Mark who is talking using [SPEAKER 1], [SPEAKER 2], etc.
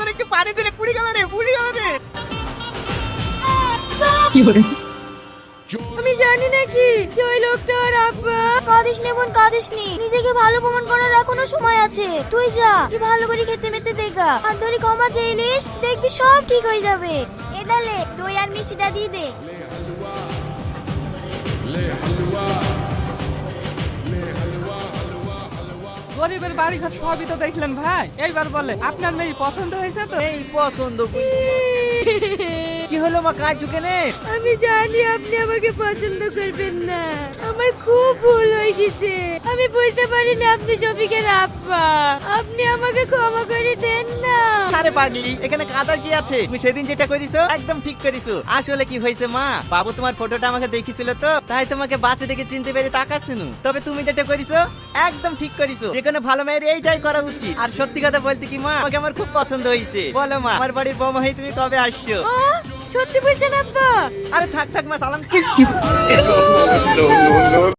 [SPEAKER 1] করে একটু পানি দিলে পুড়ে গেল রে, পুড়ে গেল রে।
[SPEAKER 2] আমি জানি নাকি যে ওই লোকটা ওর আব্বা।
[SPEAKER 3] কাঁদিস নে বোন, কাঁদিস নি, নিজেকে ভালো প্রমাণ করার এখনো সময় আছে। তুই যা, তুই ভালো করে খেতে মেতে দেখা, আর ধরে ক্ষমা চাইলিস, দেখবি সব ঠিক হয়ে যাবে। এদালে দই আর মিষ্টিটা দিয়ে দে।
[SPEAKER 1] গরিবের বাড়ি ঘর সবই তো দেখলেন ভাই, এইবার বলে আপনার মেয়ে পছন্দ হয়েছে তো?
[SPEAKER 4] এই পছন্দ কি হলো মা, কাজ ঝুঁকে নে?
[SPEAKER 2] আমি জানি আপনি আমাকে পছন্দ করবেন না, আমার খুব ভুল হয়ে গেছে। আমি বুঝতে পারিনি আপনি শফিকের আব্বা। আপনি আমাকে ক্ষমা করে দেন না।
[SPEAKER 4] আরে পাগলি, এখানে কাদার কি আছে? তুমি সেদিন যেটা করিছো একদম ঠিক করিছো। আসলে কি হয়েছে মা, বাবু তোমার ফটোটা আমাকে দেখিছিল তো, তাই তোমাকে বাচ্চা দেখে চিনতে পেরে তাকাচ্ছিল। তবে তুমি যেটা করিছো একদম ঠিক করিছো। যেখানে ভালো মেয়ের এইটাই করা উচিত। আর সত্যি কথা বলতে কি মা, আমাকে আমার খুব পছন্দ হয়েছে। বলো মা, আমার বাড়ির বৌমা হয়ে তুমি কবে আসছো?
[SPEAKER 2] সত্যি বলছেন আব্বা?
[SPEAKER 4] আরে থাক থাক মা, সালাম।